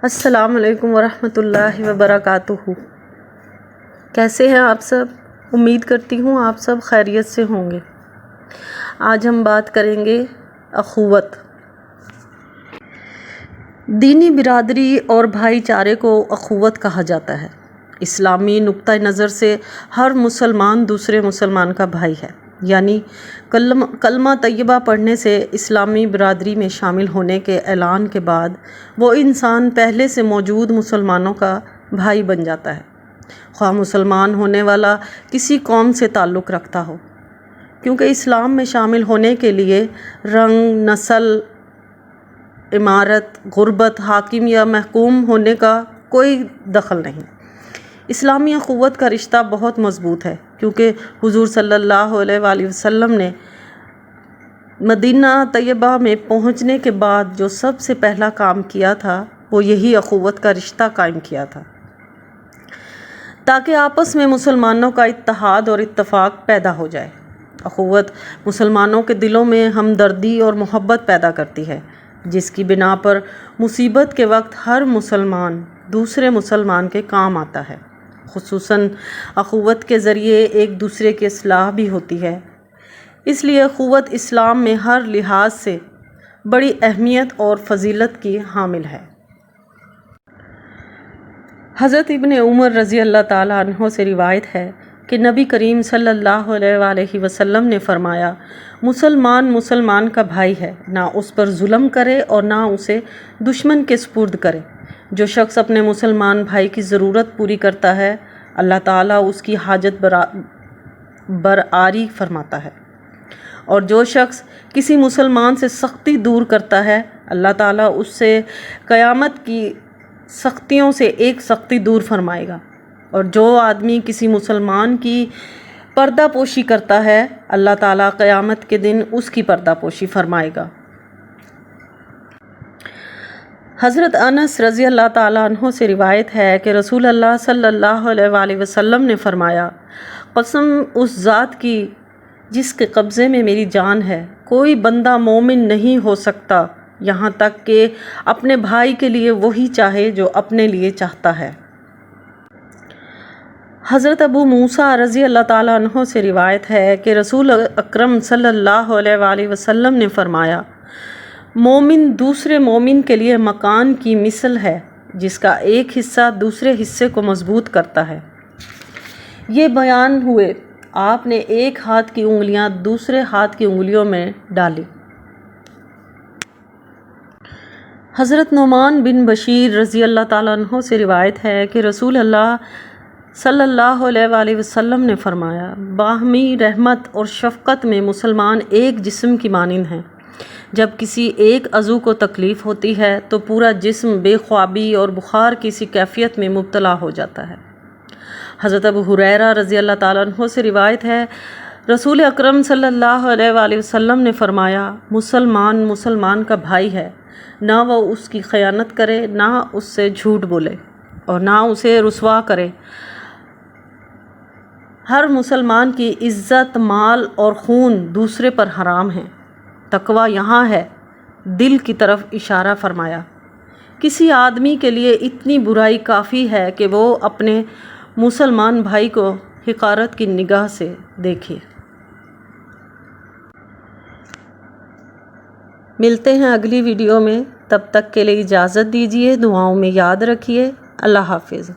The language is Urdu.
السلام علیکم ورحمۃ اللہ وبرکاتہ۔ کیسے ہیں آپ سب؟ امید کرتی ہوں آپ سب خیریت سے ہوں گے۔ آج ہم بات کریں گے اخوت۔ دینی برادری اور بھائی چارے کو اخوت کہا جاتا ہے۔ اسلامی نقطہ نظر سے ہر مسلمان دوسرے مسلمان کا بھائی ہے، یعنی کلمہ طیبہ پڑھنے سے اسلامی برادری میں شامل ہونے کے اعلان کے بعد وہ انسان پہلے سے موجود مسلمانوں کا بھائی بن جاتا ہے، خواہ مسلمان ہونے والا کسی قوم سے تعلق رکھتا ہو، کیونکہ اسلام میں شامل ہونے کے لیے رنگ، نسل، عمارت، غربت، حاکم یا محکوم ہونے کا کوئی دخل نہیں۔ اسلامی اخوت کا رشتہ بہت مضبوط ہے، کیونکہ حضور صلی اللہ علیہ وآلہ وسلم نے مدینہ طیبہ میں پہنچنے کے بعد جو سب سے پہلا کام کیا تھا وہ یہی اخوت کا رشتہ قائم کیا تھا، تاکہ آپس میں مسلمانوں کا اتحاد اور اتفاق پیدا ہو جائے۔ اخوت مسلمانوں کے دلوں میں ہمدردی اور محبت پیدا کرتی ہے، جس کی بنا پر مصیبت کے وقت ہر مسلمان دوسرے مسلمان کے کام آتا ہے۔ خصوصاً اخوت کے ذریعے ایک دوسرے کی اصلاح بھی ہوتی ہے، اس لیے اخوت اسلام میں ہر لحاظ سے بڑی اہمیت اور فضیلت کی حامل ہے۔ حضرت ابن عمر رضی اللہ تعالیٰ عنہ سے روایت ہے کہ نبی کریم صلی اللہ علیہ وآلہ وسلم نے فرمایا، مسلمان مسلمان کا بھائی ہے، نہ اس پر ظلم کرے اور نہ اسے دشمن کے سپرد کرے۔ جو شخص اپنے مسلمان بھائی کی ضرورت پوری کرتا ہے، اللہ تعالیٰ اس کی حاجت برآری فرماتا ہے، اور جو شخص کسی مسلمان سے سختی دور کرتا ہے، اللہ تعالیٰ اس سے قیامت کی سختیوں سے ایک سختی دور فرمائے گا، اور جو آدمی کسی مسلمان کی پردہ پوشی کرتا ہے، اللہ تعالیٰ قیامت کے دن اس کی پردہ پوشی فرمائے گا۔ حضرت انس رضی اللہ تعالیٰ عنہ سے روایت ہے کہ رسول اللہ صلی اللہ علیہ وآلہ وسلم نے فرمایا، قسم اس ذات کی جس کے قبضے میں میری جان ہے، کوئی بندہ مومن نہیں ہو سکتا یہاں تک کہ اپنے بھائی کے لیے وہی چاہے جو اپنے لیے چاہتا ہے۔ حضرت ابو موسیٰ رضی اللہ تعالیٰ عنہ سے روایت ہے کہ رسول اکرم صلی اللہ علیہ وآلہ وسلم نے فرمایا، مومن دوسرے مومن کے لیے مکان کی مثل ہے، جس کا ایک حصہ دوسرے حصے کو مضبوط کرتا ہے۔ یہ بیان ہوئے آپ نے ایک ہاتھ کی انگلیاں دوسرے ہاتھ کی انگلیوں میں ڈالی۔ حضرت نعمان بن بشیر رضی اللہ تعالیٰ عنہ سے روایت ہے کہ رسول اللہ صلی اللہ علیہ وآلہ وسلم نے فرمایا، باہمی رحمت اور شفقت میں مسلمان ایک جسم کی مانند ہیں۔ جب کسی ایک عضو کو تکلیف ہوتی ہے تو پورا جسم بے خوابی اور بخار کی سی کیفیت میں مبتلا ہو جاتا ہے۔ حضرت ابو ہریرہ رضی اللہ تعالیٰ عنہ سے روایت ہے، رسول اکرم صلی اللہ علیہ وآلہ وسلم نے فرمایا، مسلمان مسلمان کا بھائی ہے، نہ وہ اس کی خیانت کرے، نہ اس سے جھوٹ بولے، اور نہ اسے رسوا کرے۔ ہر مسلمان کی عزت، مال اور خون دوسرے پر حرام ہے۔ تقویٰ یہاں ہے، دل کی طرف اشارہ فرمایا۔ کسی آدمی کے لیے اتنی برائی کافی ہے کہ وہ اپنے مسلمان بھائی کو حقارت کی نگاہ سے دیکھے۔ ملتے ہیں اگلی ویڈیو میں، تب تک کے لیے اجازت دیجیے، دعاؤں میں یاد رکھیے۔ اللہ حافظ۔